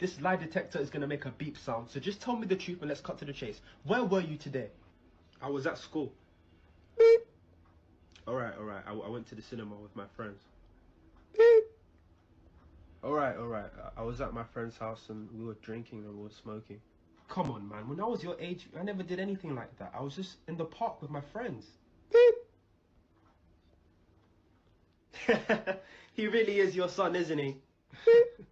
This lie detector is going to make a beep sound, so just tell me the truth and let's cut to the chase. Where were you today? I was at school. Beep. Alright, I went to the cinema with my friends. Beep. Alright, I was at my friend's house and we were drinking and we were smoking. Come on, man. When I was your age, I never did anything like that. I was just in the park with my friends. Beep. He really is your son, isn't he? Beep.